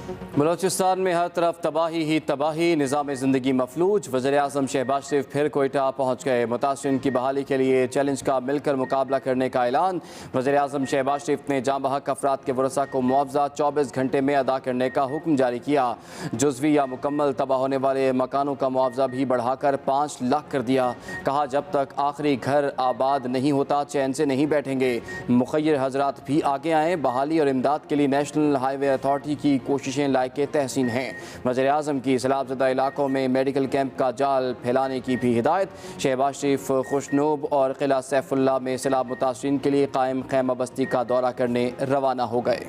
बलोचिस्तान में हर तरफ तबाही ही तबाही, निज़ाम ज़िंदगी मफलूज। वज़ीर-ए-आज़म शहबाज शरीफ फिर कोयटा पहुँच गए। मुतासिरीन की बहाली के लिए चैलेंज का मिलकर मुकाबला करने का ऐलान। वज़ीर-ए-आज़म शहबाज शरीफ ने जाँ बहक अफराद के वरसा को मुआवजा 24 घंटे में अदा करने का हुक्म जारी किया। जुज़वी या मुकम्मल तबाह होने वाले मकानों का मुआवजा भी बढ़ाकर 5 लाख कर दिया। कहा जब तक आखिरी घर आबाद नहीं होता चैन से नहीं बैठेंगे। मुखय्यर हजरात भी आगे आएँ। बहाली और इमदाद के लिए नेशनल हाईवे अथॉरिटी की कोशिशें के तहसीन हैं। वज़ीर-ए-आज़म की सैलाबज़दा इलाकों में मेडिकल कैंप का जाल फैलाने की भी हिदायत। शहबाज शरीफ खुशनूब और किला सैफुल्लाह में सैलाब मुतासरीन के लिए कायम खैमा बस्ती का दौरा करने रवाना हो गए।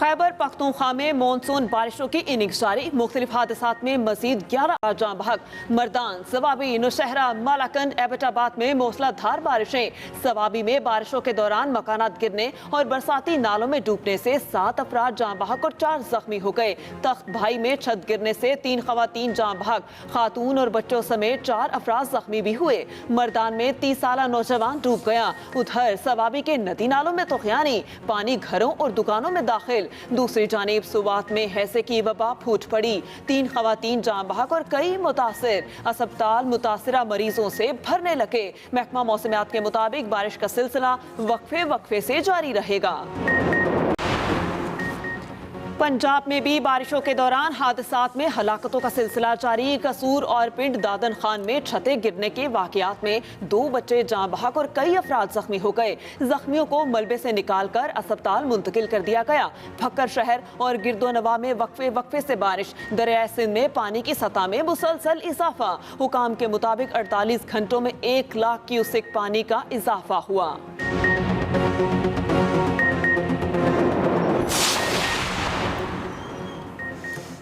खैबर पख्तूनख्वा में मानसून बारिशों की इनिंग्स जारी। मुख्तलिफ हादसात में मजीद 11 जाँ बहक। मर्दान, सवाबी, नौशहरा, मालाकंड, एबटाबाद में मूसलाधार बारिशें। सवाबी में बारिशों के दौरान मकानात गिरने और बरसाती नालों में डूबने से 7 अफराद जाँ बहक और 4 जख्मी हो गए। तख्त भाई में छत गिरने से 3 खवातीन जाँ बहक, खातून और बच्चों समेत 4 अफराद जख्मी भी हुए। मर्दान में 30 साला नौजवान डूब गया। उधर सवाबी के नदी नालों में तूफ़ानी पानी घरों और दुकानों में दाखिल। दूसरी जानिब सुवात में हैसे की वबा फूट पड़ी। 3 खवातीन जाँ बहक और कई मुतासिर। अस्पताल मुतासिरा मरीजों से भरने लगे। महकमा मौसमियात के मुताबिक बारिश का सिलसिला वक्फे से जारी रहेगा। पंजाब में भी बारिशों के दौरान हादसात में हलाकतों का सिलसिला जारी। कसूर और पिंड दादन खान में छतें गिरने के वाकयात में 2 बच्चे जाँ बहक और कई अफराद जख्मी हो गए। जख्मियों को मलबे से निकालकर अस्पताल मुंतकिल कर दिया गया। भक्कर शहर और गिरदोनवा में वक्फे से बारिश। दरियाए सिंध में पानी की सतह में मुसलसल इजाफा। हुकाम के मुताबिक 48 घंटों में 1 लाख क्यूसेक पानी का इजाफा हुआ।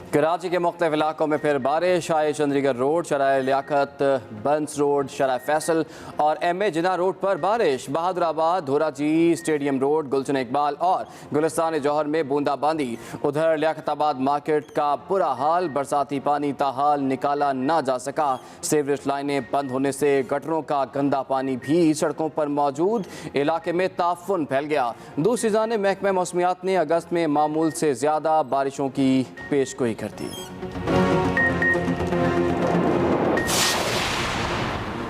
कराची के मुख्तलिफ इलाकों में फिर बारिश। शाह चंद्रीगढ़ रोड, शराय लियाकत, बंस रोड, शराय फैसल और MA जिना रोड पर बारिश। बहादुराबाद, धोराजी स्टेडियम रोड, गुलशन इकबाल और गुलिस्तान जौहर में बूंदाबांदी। उधर लियाकताबाद मार्केट का बुरा हाल। बरसाती पानी ताहाल निकाला ना जा सका। सीवरेज लाइनें बंद होने से गटरों का गंदा पानी भी सड़कों पर मौजूद। इलाके में ताफुन फैल गया। दूसरी जानिब महकमा मौसमियात ने अगस्त में मामूल से ज़्यादा बारिशों की पेशगोई करती।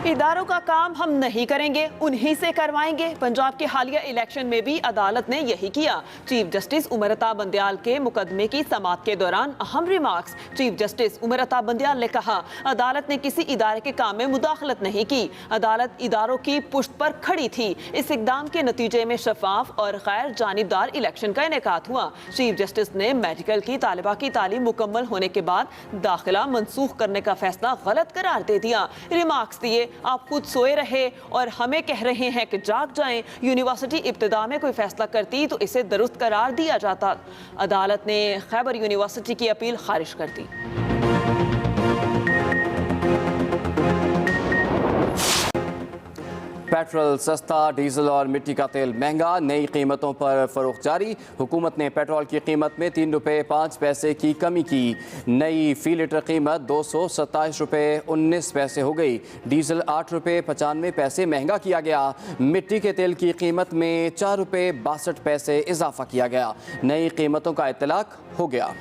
इदारों का काम हम नहीं करेंगे, उन्हीं से करवाएंगे। पंजाब के हालिया इलेक्शन में भी अदालत ने यही किया। चीफ जस्टिस उमर अता बंदयाल के मुकदमे की समाअत के दौरान अहम remarks. Chief justice Umar Ata Bandial ने कहा, अदालत ने किसी इदारे के काम में मुदाखलत नहीं की। अदालत इदारों की पुश्त पर खड़ी थी। इस इकदाम के नतीजे में शफाफ और गैर जानिबदार इलेक्शन का इनेकात हुआ। चीफ जस्टिस ने मेडिकल की तालिबा की तालीम मुकम्मल होने के बाद दाखिला मनसूख करने का फैसला गलत करार दे दिया। रिमार्क्स दिए, आप खुद सोए रहे और हमें कह रहे हैं कि जाग जाएं। यूनिवर्सिटी इब्तिदा में कोई फैसला करती तो इसे दुरुस्त करार दिया जाता। अदालत ने खैबर यूनिवर्सिटी की अपील खारिज कर दी। पेट्रोल सस्ता, डीजल और मिट्टी का तेल महंगा। नई कीमतों पर फरोख्त जारी। हुकूमत ने पेट्रोल की कीमत में 3 रुपये 5 पैसे की कमी की। नई फ़ी लीटर कीमत 227 रुपये 19 पैसे हो गई। डीजल 8 रुपये 95 पैसे महंगा किया गया। मिट्टी के तेल की कीमत में 4 रुपये 62 पैसे इजाफा किया गया। नई कीमतों का इत्तलाक हो गया।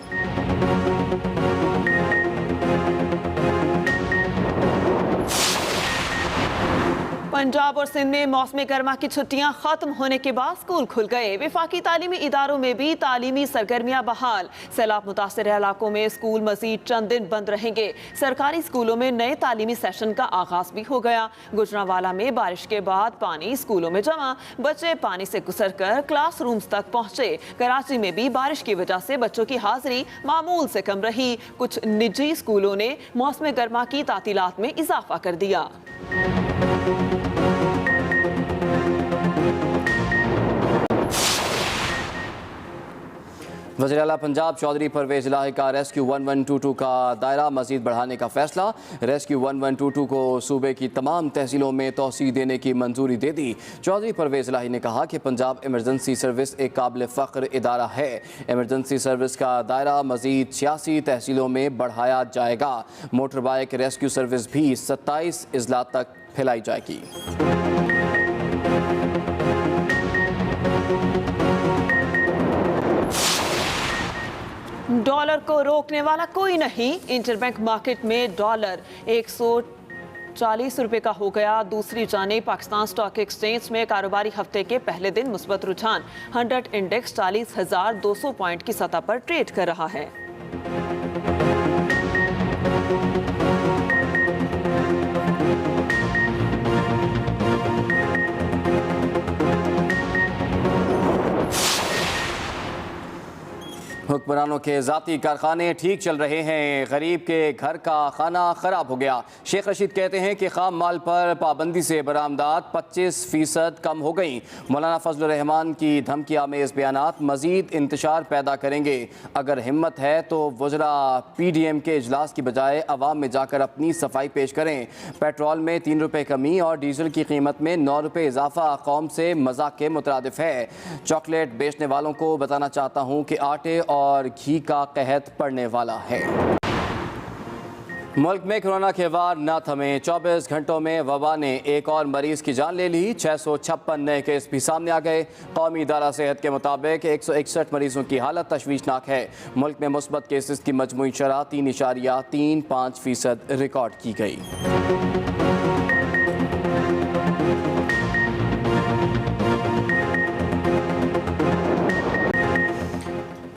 पंजाब और सिंध में मौसमी गर्मा की छुट्टियां खत्म होने के बाद स्कूल खुल गए। वफाकी तालीमी इदारों में भी तालीमी सरगर्मियां बहाल। सैलाब मुतासर इलाकों में स्कूल मजीद चंद दिन बंद रहेंगे। सरकारी स्कूलों में नए तालीमी सेशन का आगाज भी हो गया। गुजरांवाला में बारिश के बाद पानी स्कूलों में जमा। बच्चे पानी से गुजर कर क्लासरूम्स तक पहुंचे। कराची में भी बारिश की वजह से बच्चों की हाजिरी मामूल से कम रही। कुछ निजी स्कूलों ने मौसम गर्मा की तातीलात में इजाफा कर दिया। वज़ीर आला पंजाब चौधरी परवेज इलाही का रेस्क्यू 1122 का दायरा मजीद बढ़ाने का फैसला। रेस्क्यू 1122 को सूबे की तमाम तहसीलों में तोसी देने की मंजूरी दे दी। चौधरी परवेज इलाही ने कहा कि पंजाब इमरजेंसी सर्विस एक काबिल फ़ख्र इदारा है। इमरजेंसी सर्विस का दायरा मजीद 86 तहसीलों में बढ़ाया जाएगा। मोटर बाइक रेस्क्यू सर्विस भी 27 अजला तक फैलाई जाएगी। डॉलर को रोकने वाला कोई नहीं। इंटरबैंक मार्केट में डॉलर 140 रुपए का हो गया। दूसरी जाने पाकिस्तान स्टॉक एक्सचेंज में कारोबारी हफ्ते के पहले दिन मुस्बत रुझान 100 इंडेक्स 40,200 पॉइंट की सतह पर ट्रेड कर रहा है। हुक्मरानों के ज़ाती कारखाने ठीक चल रहे हैं, गरीब के घर का खाना ख़राब हो गया। शेख रशीद कहते हैं कि खाम माल पर पाबंदी से बरामदात 25% कम हो गई। मौलाना फजलुर रहमान की धमकी आमेज़ बयानात मज़ीद इंतशार पैदा करेंगे। अगर हिम्मत है तो वज़रा PDM के इजलास की बजाय अवाम में जाकर अपनी सफाई पेश करें। पेट्रोल में 3 रुपये कमी और डीजल की कीमत में 9 रुपये इजाफा कौम से मजाक के मुतरादिफ है। चॉकलेट बेचने वालों को बताना चाहता हूँ कि आटे और घी का कहत पड़ने वाला है। मुल्क में कोरोना के वार न थमे। 24 घंटों में वबा ने एक और मरीज की जान ले ली। 656 नए केस भी सामने आ गए। कौमी इदारा सेहत के मुताबिक 161 मरीजों की हालत तशवीशनाक है। मुल्क में मुस्बत केसेस की मजमूई शरह 3.35% रिकॉर्ड की गई।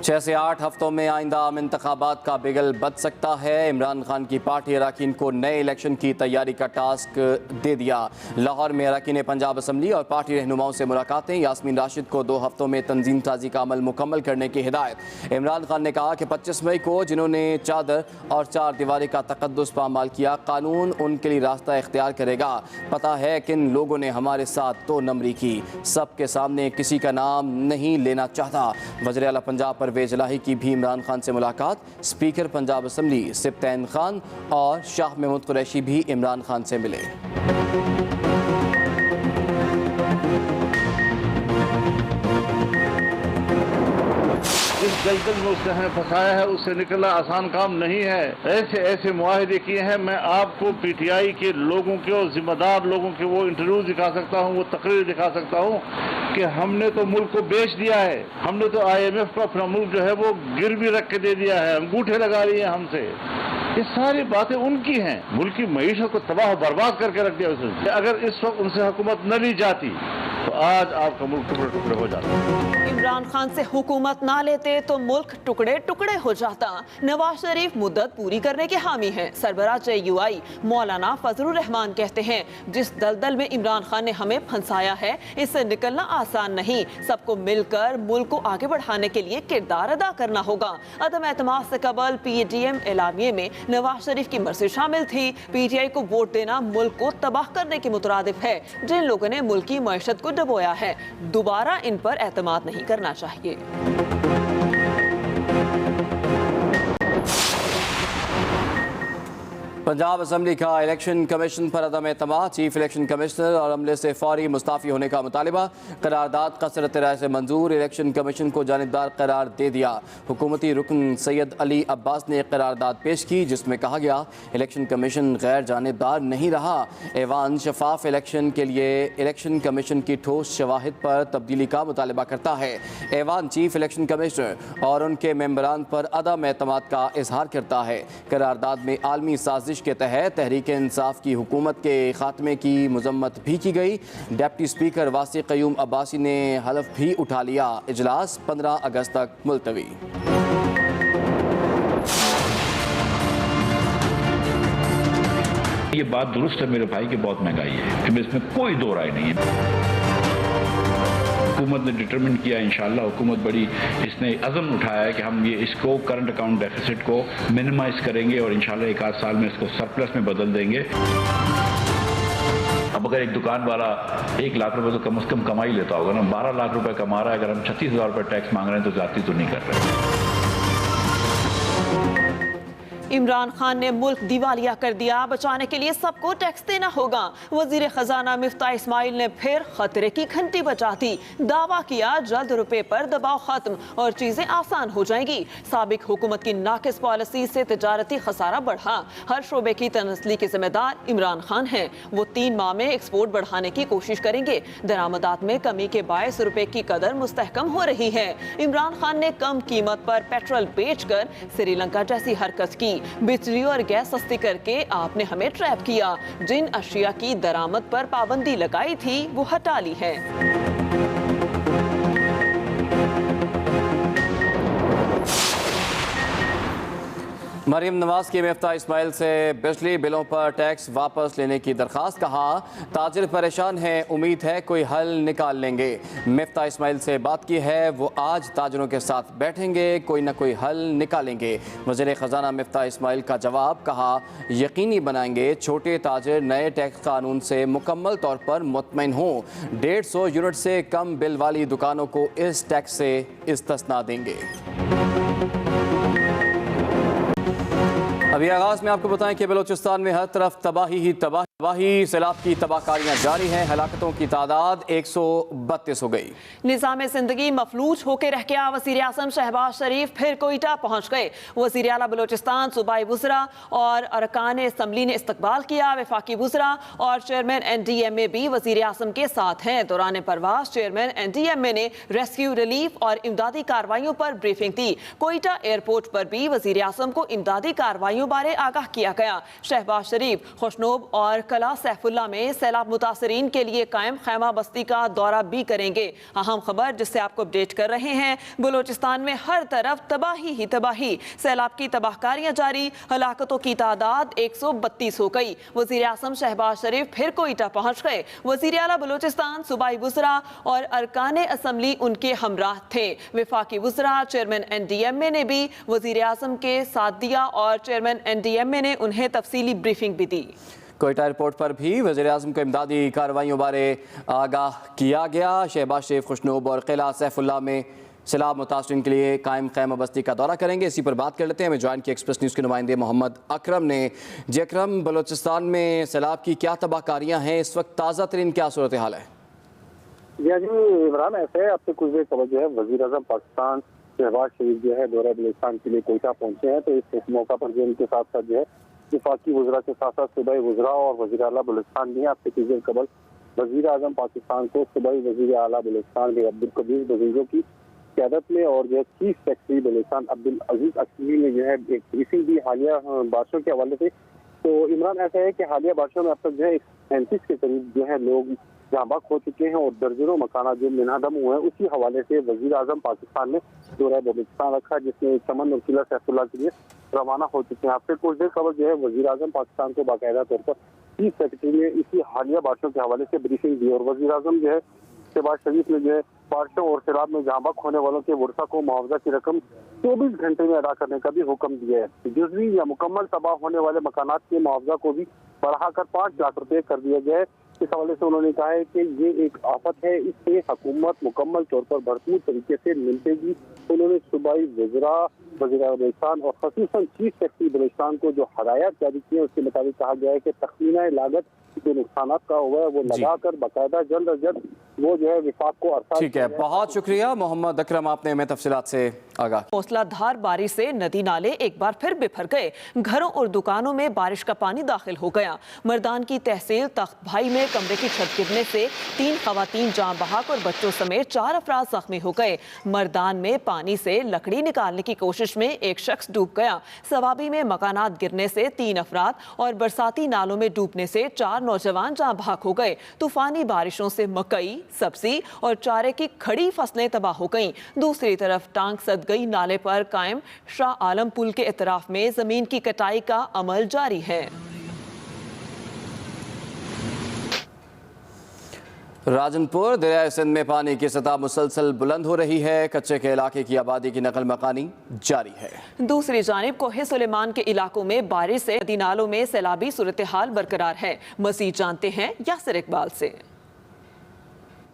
6 से 8 हफ्तों में आइंदा आम इंतखाबात का बिगल बच सकता है। इमरान खान की पार्टी अरकान को नए इलेक्शन की तैयारी का टास्क दे दिया। लाहौर में अरकान पंजाब असम्बली और पार्टी रहनुमाओं से मुलाकातें। यास्मीन राशिद को 2 हफ्तों में तंजीम साजी का अमल मुकम्मल करने की हिदायत। इमरान खान ने कहा कि 25 मई को जिन्होंने चादर और 4 दीवारी का तकद्दुस पामाल किया, कानून उनके लिए रास्ता इख्तियार करेगा। पता है किन लोगों ने हमारे साथ 2 नंबरी की। सबके सामने किसी का नाम नहीं लेना चाहता। वज़ीर आला पंजाब परवेज इलाही की भी इमरान खान से मुलाकात। स्पीकर पंजाब असम्बली सिब्तैन खान और शाह महमूद कुरैशी भी इमरान खान से मिले। जिस दलदल में उसने हमें फंसाया है उससे निकलना आसान काम नहीं है। ऐसे ऐसे मुआहदे किए हैं। मैं आपको PTI के लोगों के और जिम्मेदार लोगों के वो इंटरव्यू दिखा सकता हूँ, वो तकरीर दिखा सकता हूँ कि हमने तो मुल्क को बेच दिया है। हमने तो IMF को अपना मुल्क जो है वो गिरवी रख के दे दिया है, अंगूठे लगा लिए हमसे। ये सारी बातें उनकी हैं। मुल्क की मईशत को तबाह बर्बाद करके रख दिया उसने। अगर इस वक्त उनसे हुकूमत न ली जाती तो आज आपका मुल्क टुकड़े टुकड़े हो जाता। इमरान खान से हुकूमत ना लेते तो मुल्क टुकड़े टुकड़े हो जाता। नवाज शरीफ मुद्दत पूरी करने के हामी हैं। सरबराह JUI मौलाना फजलुर रहमान कहते हैं, जिस दलदल में इमरान खान ने हमें फंसाया है इससे निकलना आसान नहीं। सबको मिलकर मुल्क को आगे बढ़ाने के लिए किरदार अदा करना होगा। अदम एतमाद से कबल PDM एलामिये में नवाज शरीफ की मर्जी शामिल थी। PTI को वोट देना मुल्क को तबाह करने के मुतरादिफ है। जिन लोगों ने मुल्क की मईशत को डबोया है, दोबारा इन पर एतमाद नहीं करना चाहिए। पंजाब असम्बली का इलेक्शन कमीशन पर अदम एतमाद। चीफ इलेक्शन कमिश्नर और अमले से फौरी मुस्ताफ़ी होने का मुतालिबा। करारदाद कसरत राय से मंजूर। इलेक्शन कमीशन को जानिबदार करार दे दिया। हुकूमती रुकन सैयद अली अब्बास ने एक करारदाद पेश की जिसमें कहा गया इलेक्शन कमीशन गैर जानिबदार नहीं रहा। ऐवान शफाफ इलेक्शन के लिए इलेक्शन कमीशन की ठोस शवाहिद पर तब्दीली का मुतालिबा करता है। ऐवान चीफ इलेक्शन कमिश्नर और उनके मेंबरान पर अदम एतमाद का इजहार करता है। करारदाद में आलमी साजिश के तहत तहरीक इंसाफ की हुकूमत के खात्मे की मजम्मत भी की गई। डिप्टी स्पीकर वासी क़य्यूम अब्बासी ने हलफ भी उठा लिया। इजलास 15 अगस्त तक मुलतवी। ये बात दुरुस्त है मेरे भाई की, बहुत महंगाई है, इसमें कोई दो राय नहीं है। हुकूमत ने डिटरमिन किया, इंशाल्लाह हुकूमत बड़ी इसने अज़म उठाया है कि हम ये इसको करंट अकाउंट डेफिसिट को मिनिमाइज करेंगे और इंशाल्लाह 1 आध साल में इसको सरप्लस में बदल देंगे। अब अगर एक दुकान वाला 1 लाख रुपए तो कम से कम कमाई लेता होगा ना, 12 लाख रुपए कमा रहा है, अगर हम 36,000 रुपए टैक्स मांग रहे हैं तो ज्यादती तो नहीं कर रहे। इमरान खान ने मुल्क दिवालिया कर दिया, बचाने के लिए सबको टैक्स देना होगा। वजीर खजाना मिफ्ता इस्माइल ने फिर खतरे की घंटी बजा दी। दावा किया जल्द रुपए पर दबाव खत्म और चीजें आसान हो जाएंगी। साबिक हुकूमत की नाकिस पॉलिसी से तिजारती खसारा बढ़ा। हर शोबे की तनस्ली के जिम्मेदार इमरान खान हैं। वो 3 माह में एक्सपोर्ट बढ़ाने की कोशिश करेंगे। दरामदात में कमी के बायस रुपए की कदर मुस्तहकम हो रही है। इमरान खान ने कम कीमत पर पेट्रोल बेचकर श्रीलंका जैसी हरकत की। बिजली और गैस सस्ती करके आपने हमें ट्रैप किया। जिन अशिया की दरामद पर पाबंदी लगाई थी वो हटा ली है। मरीम नवाज की मिफ्ता इस्माइल से बिजली बिलों पर टैक्स वापस लेने की दरखास्त। कहा ताजिर परेशान हैं, उम्मीद है कोई हल निकाल लेंगे। मिफ्ता इस्माइल से बात की है, वो आज ताजिरों के साथ बैठेंगे, कोई ना कोई हल निकालेंगे। वज़ीर ख़जाना मिफ्ता इस्माइल का जवाब। कहा यकीनी बनाएंगे छोटे ताजिर नए टैक्स कानून से मुकम्मल तौर पर मुतमईन हों। 150 यूनिट से कम बिल वाली दुकानों को इस टैक्स से इस्तिस्ना देंगे। अभी आगाज में आपको बताएं कि बलूचिस्तान में हर तरफ तबाही ही तबाही। सैलाब की तबाहकारियां जारी हैं। हलाकतों की तादाद 132 हो गई। निज़ाम जिंदगी मफलूज होकर रह गया। वज़ीर आज़म शहबाज शरीफ फिर कोयटा पहुंच गए। वज़ीर आला बलूचिस्तान सूबाई वुज़रा और अरकान असम्बली ने इस्तकबाल किया। वफाकी वुज़रा और चेयरमैन NDMA भी वज़ीर आज़म के साथ हैं। दौरान परवास चेयरमैन NDMA ने रेस्क्यू, रिलीफ और इमदादी कार्रवाइयों पर ब्रीफिंग दी। कोयटा एयरपोर्ट पर भी वज़ीर आज़म को इमदादी कार्रवाइयों बारे आगाह किया गया। शहबाज शरीफ खुशनूब और कला सैफुल्ला में सैलाब मुतासरीन के लिए कायम खैमा बस्ती का दौरा भी करेंगे। अहम खबर जिससे आपको अपडेट कर रहे हैं, बलूचिस्तान में हर तरफ तबाही ही तबाही। सैलाब की तबाहकारियां जारी। हलाकतों की तादाद 132 हो गई। वज़ीर आज़म शहबाज शरीफ फिर कोयटा पहुंच गए। वज़ीर आला बलूचिस्तान सूबाई वुज़रा और अरकान असम्बली उनके हमराह थे। वफाकी वुज़रा चेयरमैन NDMA ने भी वज़ीर आज़म के साथ दिया और चेयरमैन NDMA ने उन्हें तफसीली ब्रीफिंग भी दी। कोयटा एयरपोर्ट पर भी वज़ीर आज़म को इमदादी कार्रवाइयों बारे आगाह किया गया। शहबाज शरीफ खुशनूब और किला सैफुल्ला में सैलाब मुतासरीन के लिए कायम खैमा बस्ती का दौरा करेंगे। इसी पर बात कर लेते हैं। हमें ज्वाइन किया एक्सप्रेस न्यूज़ के नुमाइंदे मोहम्मद अकरम ने। जी अकरम, बलूचिस्तान में सैलाब की क्या तबाहकारियाँ हैं इस वक्त, ताज़ा तरीन क्या सूरत हाल है? जी इमरान, ऐसे है आपसे कुछ देर कबल जो है वज़ीर आज़म पाकिस्तान शहबाज शरीफ जो है दौरा बलूचिस्तान के लिए कोयटा पहुंचे हैं। तो इस मौका पर जो उनके साथ साथ जो है वफाकी वुज़रा के साथ साथ सूबाई वुज़रा और वज़ीर आला बलूचिस्तान भी हैं। आपसे कुछ देर कबल वज़ीर आज़म पाकिस्तान को सूबाई वज़ीर आला बलूचिस्तान के अब्दुल कबीर बजीज़ों की क़यादत में और जो है चीफ सेक्रेटरी बलूचिस्तान अब्दुल अजीज अकली ने जो है एक ब्रीफिंग दी हालिया बारिशों के हवाले से। तो इमरान, ऐसा है कि हालिया बारिशों में अब तक जो है 35 के करीब जो है लोग जहाँ बाग हो चुके हैं और दर्जनों मकाना जो मिनादम हुए हैं। उसी हवाले से वज़ीर आज़म पाकिस्तान ने दौरा बलूचिस्तान रखा, जिसमें चमन और किला सैफुल्ला के लिए रवाना हो चुके हैं। आपसे कुछ देर खबर जो है वज़ीर आज़म पाकिस्तान को बाकायदा तौर पर चीफ सेक्रेटरी ने इसी हालिया बारिशों के हवाले से ब्रीफिंग दी और वज़ीर आज़म जो है शहबाज शरीफ ने जो है बारिशों और सैलाब में जहाँ बाग होने वालों के वर्षा को मुआवजा की रकम 24 घंटे में अदा करने का भी हुक्म दिया है। जुज़वी या मुकम्मल तबाह होने वाले मकानात के मुआवजा को भी बढ़ाकर 5 लाख रुपये कर दिया गया है। इस हवाले से उन्होंने कहा है कि ये एक आफत है, इससे हुकूमत मुकम्मल तौर पर भरपूर तरीके से निपटेगी। उन्होंने सूबाई वज़रा, वज़ीर बलूचिस्तान और ख़ुसूसन चीफ सेक्रेटरी बलूचिस्तान को जो हदायत जारी की है उसके मुताबिक कहा गया है कि तखमीना लागत जो नुकसान का हुआ है वो लगाकर बाकायदा जल्द अज जल्द वो जो है विफाक को अर्सा। ठीक है, बहुत शुक्रिया मोहम्मद अकरम, आपने हमें तफसीलात से आगाह। मूसलाधार बारिश से नदी नाले एक बार फिर बिफर गए। घरों और दुकानों में बारिश का पानी दाखिल हो गया। मर्दान की तहसील तख्त भाई में कमरे की छत गिरने से 3 खवातीन जान बहक और बच्चों समेत 4 अफराद जख्मी हो गए। मर्दान में पानी से लकड़ी निकालने की कोशिश में एक शख्स डूब गया। सवाबी में मकानात गिरने से 3 अफराद और बरसाती नालों में डूबने से 4 नौजवान जान बहक हो गए। तूफानी बारिशों से मकई, सब्जी और चारे की खड़ी फसलें तबाह हो गईं। दूसरी तरफ टांग सदगई नाले पर कायम शाह आलम पुल के इतराफ में जमीन की कटाई का अमल जारी है। राजनपुर दरियाए सिंध में पानी की सतह मुसलसल बुलंद हो रही है। कच्चे के इलाके की आबादी की नकल मकानी जारी है। दूसरी जानिब कोहे सुलेमान के इलाकों में बारिश से नदी नालों में सैलाबी सूरत हाल बरकरार है। मजीद जानते हैं यासिर इकबाल से।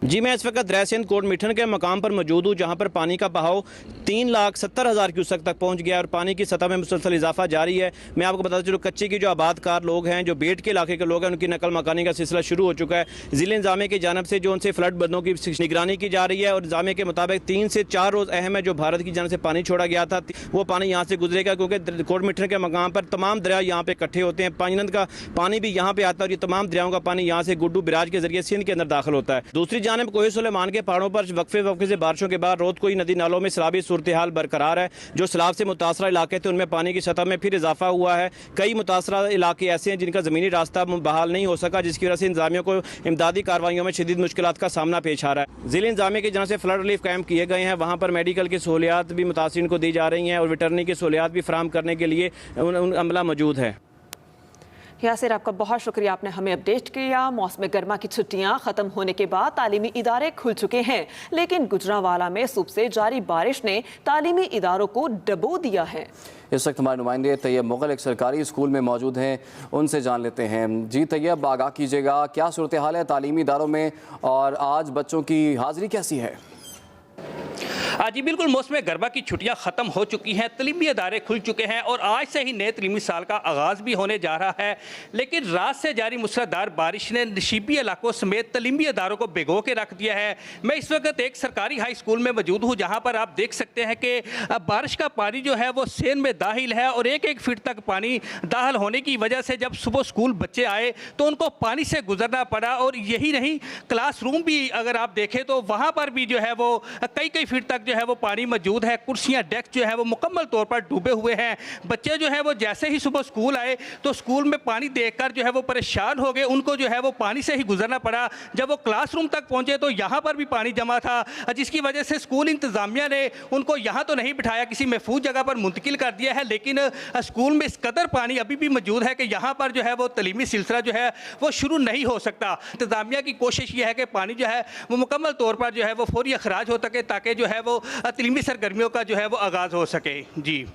जी मैं इस वक्त दरिया कोट मिठन के मकाम पर मौजूद हूँ, जहाँ पर पानी का बहाव 3,70,000 क्यूसेक तक पहुँच गया और पानी की सतह में मुसलसल इजाफा जारी है। मैं आपको बताता चलूँ, कच्ची की जो आबादकार लोग हैं, जो बेट के इलाके के लोग हैं, उनकी नकल मकानी का सिलसिला शुरू हो चुका है। ज़िले इंतजामिया की जानब से जो उनसे फ्लड बंदों की निगरानी की जा रही है और इंतजामिया के मुताबिक 3 से 4 रोज़ अहम है जो भारत की जानब से पानी छोड़ा गया था, वो पानी यहाँ से गुजरेगा, क्योंकि कोट मिठन के मकाम पर तमाम दरिया यहाँ पर इकट्ठे होते हैं। पानीनंद का पानी भी यहाँ पर आता है और ये तमाम दरियाओं का पानी यहाँ से गुड्डू बिराज के जरिए सिंध के अंदर दाखिल होता है। दूसरी जानब कोहे सुलेमान के पहाड़ों पर वक्फे से बारिशों के बाद रोज कोई नदी नालों में सैलाबी सूरत हाल बरकरार है। जो सैलाब से मुतासरा इलाके थे उनमें पानी की सतह में फिर इजाफा हुआ है। कई मुतासरा इलाके ऐसे हैं जिनका ज़मीनी रास्ता बहाल नहीं हो सका, जिसकी वजह से इंतजामिया को इमदादी कार्रवाइयों में शदीद मुश्किलात का सामना पेश आ रहा है। ज़िले इंतजामिया की जहाँ से फ्लड रिलीफ कैंप किए गए हैं, वहाँ पर मेडिकल की सहूलियात भी मुतासिरीन को दी जा रही हैं और वेटरनरी की सहूलियात भी फराहम करने के लिए अमला मौजूद है। यासिर, आपका बहुत शुक्रिया, आपने हमें अपडेट किया। मौसम गर्मा की छुट्टियां खत्म होने के बाद तालीमी इदारे खुल चुके हैं, लेकिन गुजरांवाला में सुबह से जारी बारिश ने तालीमी इदारों को डबो दिया है। इस वक्त हमारे नुमाइंदे तैयब मुगल एक सरकारी स्कूल में मौजूद हैं, उनसे जान लेते हैं। जी तैयब, आगाह कीजिएगा, क्या सूरत हाल है तालीमी इदारों में और आज बच्चों की हाजिरी कैसी है? जी बिल्कुल, मौसम गरबा की छुट्टियां ख़त्म हो चुकी हैं, तलीमी अदारे खुल चुके हैं और आज से ही नए तलीमी साल का आगाज़ भी होने जा रहा है। लेकिन रात से जारी मूसलाधार बारिश ने नशीबी इलाकों समेत तलीमी अदारों को भिगो के रख दिया है। मैं इस वक्त एक सरकारी हाई स्कूल में मौजूद हूँ, जहाँ पर आप देख सकते हैं कि बारिश का पानी जो है वो सेन में दाखिल है और 1-1 फीट तक पानी दाखिल होने की वजह से जब सुबह स्कूल बच्चे आए तो उनको पानी से गुजरना पड़ा। और यही नहीं, क्लासरूम भी अगर आप देखें तो वहाँ पर भी जो है वो कई फीट तक जो है वो पानी मौजूद है। कुर्सियां, डेस्क जो है वो मुकम्मल तौर पर डूबे हुए हैं। बच्चे जो है वो जैसे ही सुबह स्कूल आए तो स्कूल में पानी देखकर जो है वो परेशान हो गए, उनको जो है वो पानी से ही गुजरना पड़ा। जब वो क्लासरूम तक पहुंचे तो यहाँ पर भी पानी जमा था, जिसकी वजह से स्कूल इंतज़ामिया ने उनको यहाँ तो नहीं बिठाया, किसी महफूज जगह पर मुंतकिल कर दिया है। लेकिन स्कूल में इस कदर पानी अभी भी मौजूद है कि यहाँ पर जो है वो तलीमी सिलसिला जो है वो शुरू नहीं हो सकता। इंतज़ामिया की कोशिश ये है कि पानी जो है वो मुकम्मल तौर पर जो है वो फौरी अखराज हो सके, ताकि जो है वो तलीमी सरगर्मियों का जो है वो आगाज़ हो सके। जी।